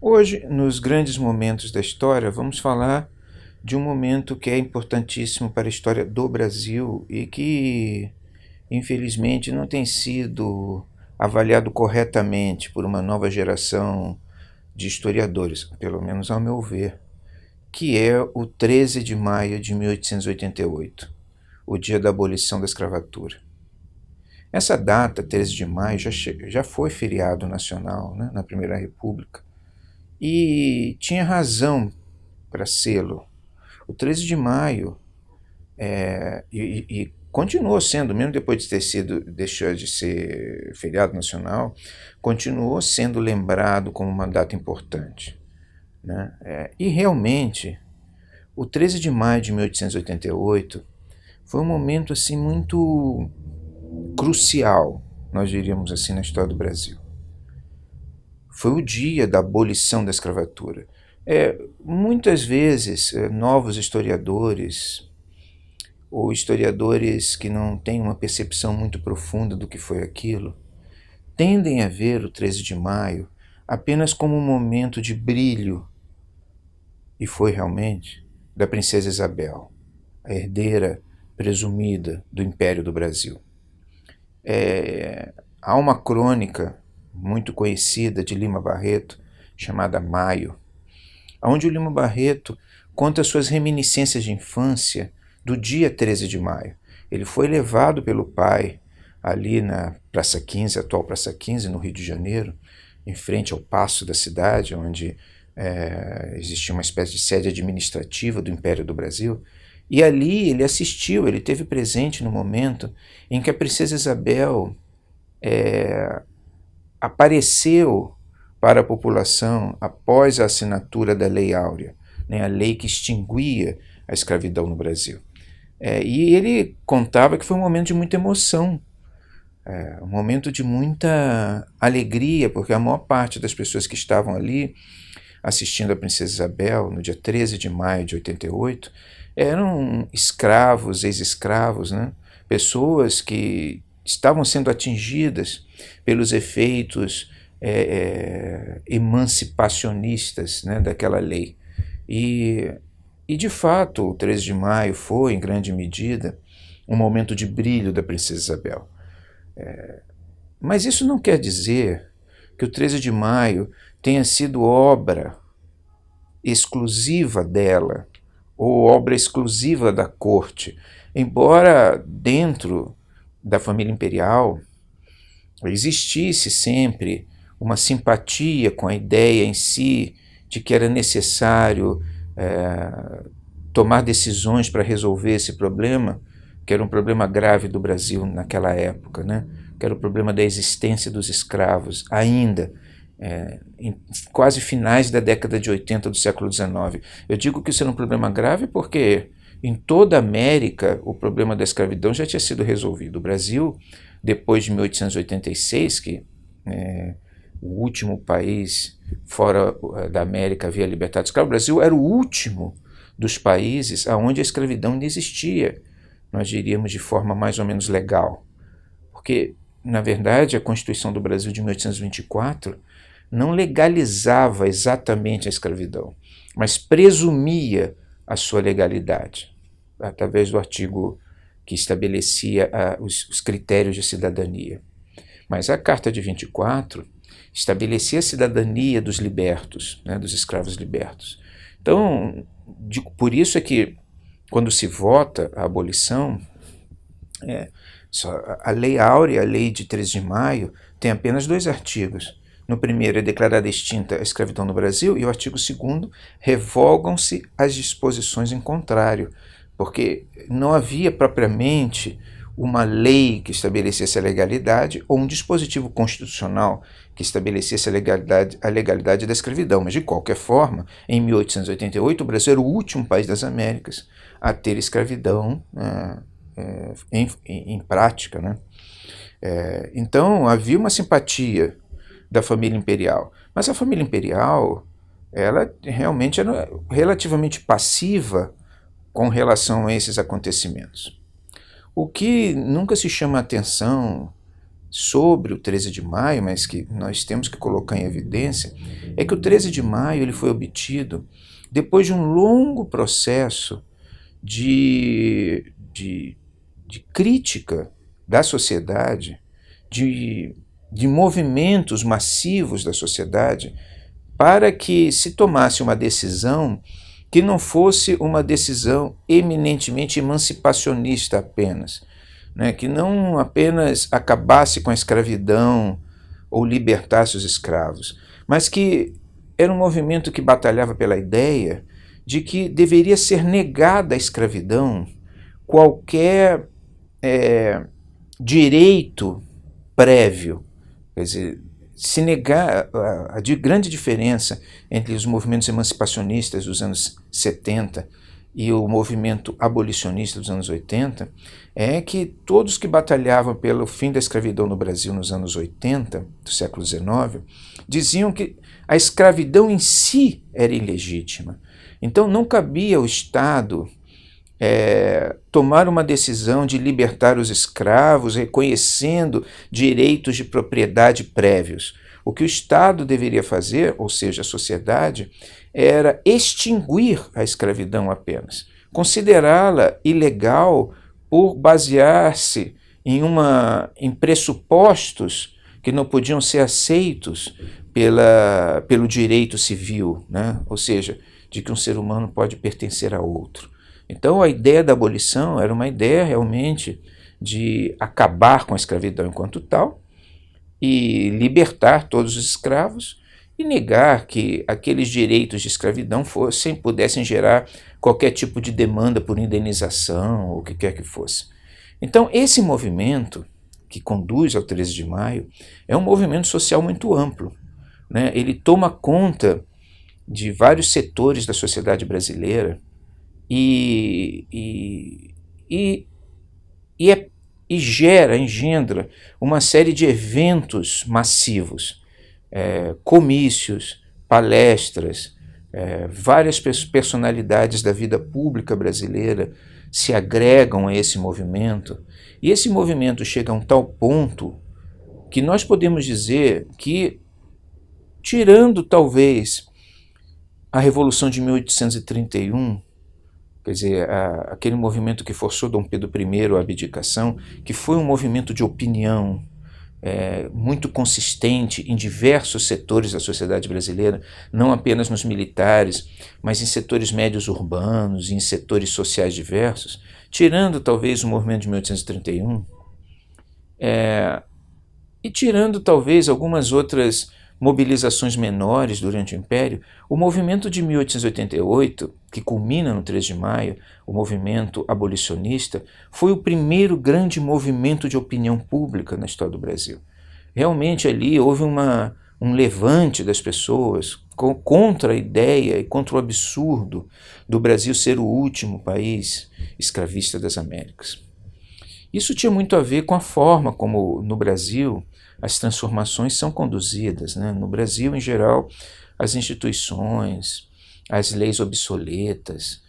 Hoje, nos grandes momentos da história, vamos falar de um momento que é importantíssimo para a história do Brasil e que, infelizmente, não tem sido avaliado corretamente por uma nova geração de historiadores, pelo menos ao meu ver, que é o 13 de maio de 1888, o dia da abolição da escravatura. Essa data, 13 de maio, já foi feriado nacional, né, na Primeira República, e tinha razão para sê-lo. O 13 de maio, e continuou sendo, mesmo depois de ter sido, deixou de ser feriado nacional, continuou sendo lembrado como uma data importante, né? E realmente, o 13 de maio de 1888 foi um momento assim muito crucial, nós diríamos assim, na história do Brasil. Foi o dia da abolição da escravatura. Muitas vezes, novos historiadores ou historiadores que não têm uma percepção muito profunda do que foi aquilo, tendem a ver o 13 de maio apenas como um momento de brilho, e foi realmente, da princesa Isabel, a herdeira presumida do Império do Brasil. Há uma crônica muito conhecida de Lima Barreto, chamada Maio, onde o Lima Barreto conta suas reminiscências de infância do dia 13 de maio. Ele foi levado pelo pai ali na Praça 15, atual Praça 15, no Rio de Janeiro, em frente ao paço da cidade, onde existia uma espécie de sede administrativa do Império do Brasil. E ali ele assistiu, ele esteve presente no momento em que a princesa Isabel apareceu para a população após a assinatura da Lei Áurea, né, a lei que extinguia a escravidão no Brasil. E ele contava que foi um momento de muita emoção, um momento de muita alegria, porque a maior parte das pessoas que estavam ali assistindo a princesa Isabel no dia 13 de maio de 88 eram escravos, ex-escravos, né? Pessoas que estavam sendo atingidas pelos efeitos emancipacionistas, né, daquela lei. E de fato, o 13 de maio foi, em grande medida, um momento de brilho da princesa Isabel. Mas isso não quer dizer que o 13 de maio tenha sido obra exclusiva dela, ou obra exclusiva da corte. Embora dentro da família imperial existisse sempre uma simpatia com a ideia em si de que era necessário tomar decisões para resolver esse problema, que era um problema grave do Brasil naquela época, né? Que era o problema da existência dos escravos, ainda em quase finais da década de 80 do século XIX. Eu digo que isso era um problema grave porque em toda a América o problema da escravidão já tinha sido resolvido. O Brasil, depois de 1886, que o último país fora da América havia libertado escravos, o Brasil era o último dos países onde a escravidão ainda existia, nós diríamos de forma mais ou menos legal. Porque, na verdade, a Constituição do Brasil de 1824 não legalizava exatamente a escravidão, mas presumia a sua legalidade, através do artigo que estabelecia os critérios de cidadania. Mas a Carta de 24 estabelecia a cidadania dos libertos, né, dos escravos libertos. Então, por isso é que, quando se vota a abolição, a Lei Áurea, a Lei de 13 de maio, tem apenas 2 artigos. No primeiro é declarada extinta a escravidão no Brasil, e o artigo 2º revogam-se as disposições em contrário, porque não havia propriamente uma lei que estabelecesse a legalidade ou um dispositivo constitucional que estabelecesse a legalidade da escravidão. Mas, de qualquer forma, em 1888, o Brasil era o último país das Américas a ter escravidão em prática, né? Então, havia uma simpatia da família imperial. Mas a família imperial, ela realmente era relativamente passiva com relação a esses acontecimentos. O que nunca se chama atenção sobre o 13 de maio, mas que nós temos que colocar em evidência, é que o 13 de maio ele foi obtido depois de um longo processo de crítica da sociedade, de movimentos massivos da sociedade, para que se tomasse uma decisão que não fosse uma decisão eminentemente emancipacionista apenas, né? Que não apenas acabasse com a escravidão ou libertasse os escravos, mas que era um movimento que batalhava pela ideia de que deveria ser negada à escravidão qualquer direito prévio. Quer dizer, se negar a grande diferença entre os movimentos emancipacionistas dos anos 70 e o movimento abolicionista dos anos 80 é que todos que batalhavam pelo fim da escravidão no Brasil nos anos 80, do século XIX, diziam que a escravidão em si era ilegítima. Então não cabia ao Estado tomar uma decisão de libertar os escravos, reconhecendo direitos de propriedade prévios. O que o Estado deveria fazer, ou seja, a sociedade, era extinguir a escravidão apenas, considerá-la ilegal por basear-se em pressupostos que não podiam ser aceitos pelo direito civil, né? Ou seja, de que um ser humano pode pertencer a outro. Então a ideia da abolição era uma ideia realmente de acabar com a escravidão enquanto tal e libertar todos os escravos e negar que aqueles direitos de escravidão pudessem gerar qualquer tipo de demanda por indenização ou o que quer que fosse. Então esse movimento que conduz ao 13 de maio é um movimento social muito amplo, né? Ele toma conta de vários setores da sociedade brasileira e engendra uma série de eventos massivos, comícios, palestras, várias personalidades da vida pública brasileira se agregam a esse movimento, e esse movimento chega a um tal ponto que nós podemos dizer que, tirando talvez a Revolução de 1831, quer dizer, aquele movimento que forçou Dom Pedro I à abdicação, que foi um movimento de opinião muito consistente em diversos setores da sociedade brasileira, não apenas nos militares, mas em setores médios urbanos, em setores sociais diversos, tirando talvez o movimento de 1831, e tirando talvez algumas outras mobilizações menores durante o Império, o movimento de 1888, que culmina no 3 de maio, o movimento abolicionista, foi o primeiro grande movimento de opinião pública na história do Brasil. Realmente ali houve um levante das pessoas contra a ideia e contra o absurdo do Brasil ser o último país escravista das Américas. Isso tinha muito a ver com a forma como, no Brasil, as transformações são conduzidas, né? No Brasil, em geral, as instituições, as leis obsoletas,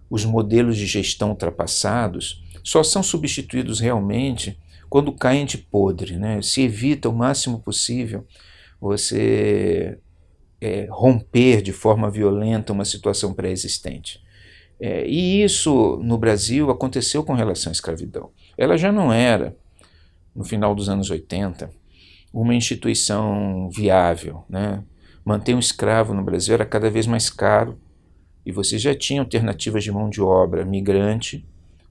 os modelos de gestão ultrapassados só são substituídos realmente quando caem de podre, né? Se evita o máximo possível você romper de forma violenta uma situação pré-existente. E isso, no Brasil, aconteceu com relação à escravidão. Ela já não era, no final dos anos 80, uma instituição viável, né? Manter um escravo no Brasil era cada vez mais caro, e você já tinha alternativas de mão de obra migrante,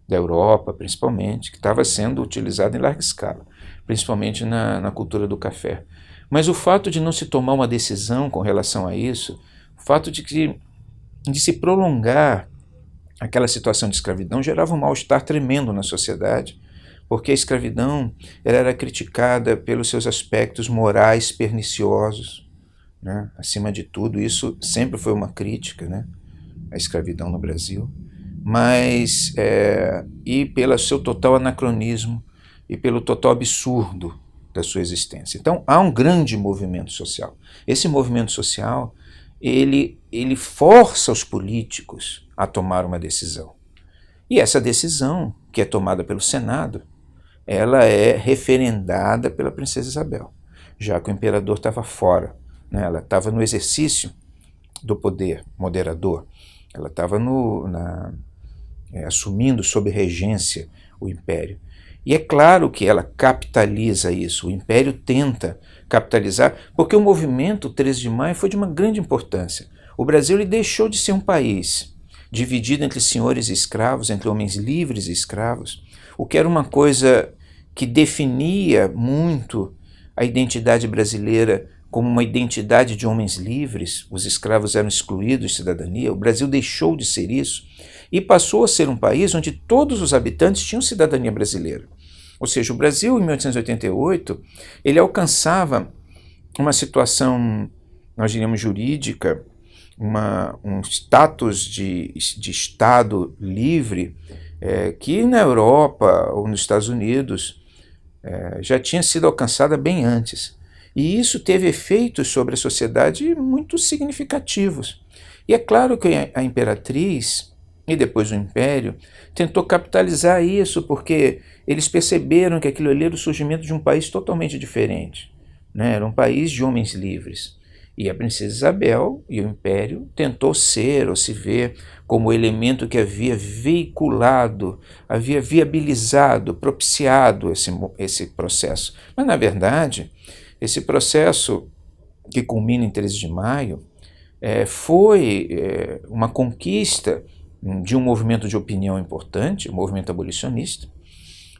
da Europa principalmente, que estava sendo utilizada em larga escala, principalmente na cultura do café. Mas o fato de não se tomar uma decisão com relação a isso, o fato de se prolongar aquela situação de escravidão gerava um mal-estar tremendo na sociedade, porque a escravidão era criticada pelos seus aspectos morais perniciosos, né? Acima de tudo, isso sempre foi uma crítica, né? A escravidão no Brasil, mas e pelo seu total anacronismo e pelo total absurdo da sua existência. Então há um grande movimento social. Esse movimento social ele força os políticos a tomar uma decisão. E essa decisão, que é tomada pelo Senado, ela é referendada pela princesa Isabel, já que o imperador estava fora, né? Ela estava no exercício do poder moderador, ela estava assumindo sob regência o império. E é claro que ela capitaliza isso, o império tenta capitalizar, porque o movimento 13 de maio foi de uma grande importância. O Brasil ele deixou de ser um país dividido entre senhores e escravos, entre homens livres e escravos, o que era uma coisa que definia muito a identidade brasileira como uma identidade de homens livres. Os escravos eram excluídos de cidadania. O Brasil deixou de ser isso e passou a ser um país onde todos os habitantes tinham cidadania brasileira. Ou seja, o Brasil, em 1888, ele alcançava uma situação, nós diríamos, jurídica, um status de Estado livre, que na Europa ou nos Estados Unidos já tinha sido alcançada bem antes. E isso teve efeitos sobre a sociedade muito significativos. E é claro que a imperatriz e depois o império tentou capitalizar isso, porque eles perceberam que aquilo ali era o surgimento de um país totalmente diferente, né? Era um país de homens livres. E a princesa Isabel e o império tentou ser ou se ver como o elemento que havia veiculado, havia viabilizado, propiciado esse processo. Mas, na verdade, esse processo que culmina em 13 de maio foi uma conquista de um movimento de opinião importante, o movimento abolicionista,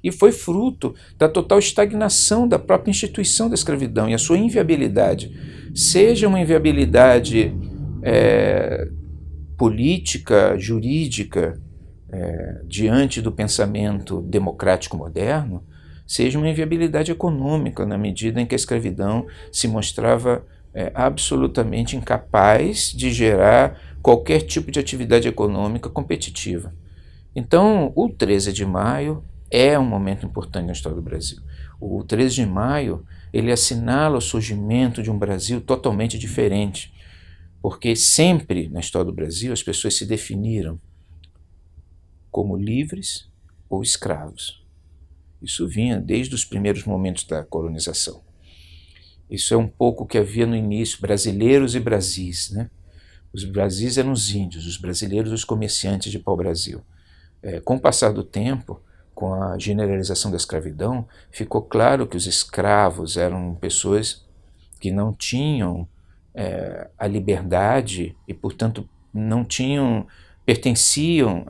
e foi fruto da total estagnação da própria instituição da escravidão e a sua inviabilidade, seja uma inviabilidade política, jurídica, diante do pensamento democrático moderno, seja uma inviabilidade econômica, na medida em que a escravidão se mostrava absolutamente incapaz de gerar qualquer tipo de atividade econômica competitiva. Então, o 13 de maio é um momento importante na história do Brasil. O 13 de maio, ele assinala o surgimento de um Brasil totalmente diferente, porque sempre na história do Brasil as pessoas se definiram como livres ou escravos. Isso vinha desde os primeiros momentos da colonização. Isso é um pouco o que havia no início, brasileiros e Brasis, né? Os Brasis eram os índios, os brasileiros os comerciantes de pau-brasil. Com o passar do tempo, com a generalização da escravidão, ficou claro que os escravos eram pessoas que não tinham a liberdade e, portanto, não tinham, pertenciam,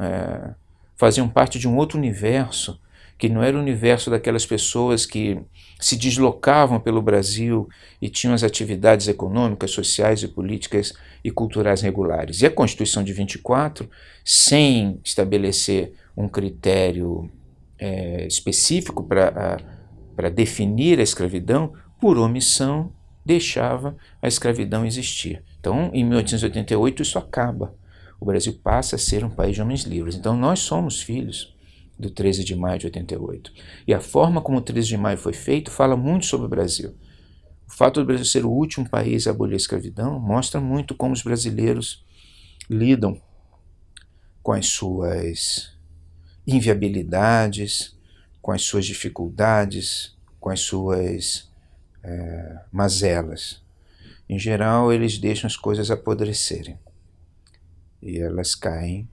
faziam parte de um outro universo, que não era o universo daquelas pessoas que se deslocavam pelo Brasil e tinham as atividades econômicas, sociais e políticas e culturais regulares. E a Constituição de 24, sem estabelecer um critério específico para definir a escravidão, por omissão, deixava a escravidão existir. Então, em 1888, isso acaba. O Brasil passa a ser um país de homens livres. Então, nós somos filhos do 13 de maio de 88. E a forma como o 13 de maio foi feito fala muito sobre o Brasil. O fato do Brasil ser o último país a abolir a escravidão mostra muito como os brasileiros lidam com as suas inviabilidades, com as suas dificuldades, com as suas mazelas. Em geral, eles deixam as coisas apodrecerem e elas caem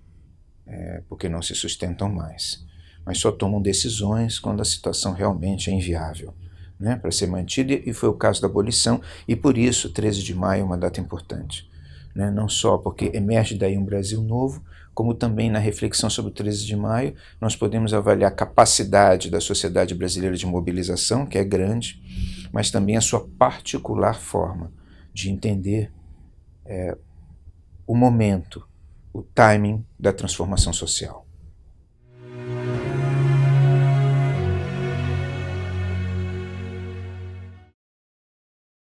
porque não se sustentam mais. Mas só tomam decisões quando a situação realmente é inviável, né, para ser mantida, e foi o caso da abolição, e por isso 13 de maio é uma data importante. Né, não só porque emerge daí um Brasil novo, como também na reflexão sobre o 13 de maio, nós podemos avaliar a capacidade da sociedade brasileira de mobilização, que é grande, mas também a sua particular forma de entender o momento, o timing da transformação social.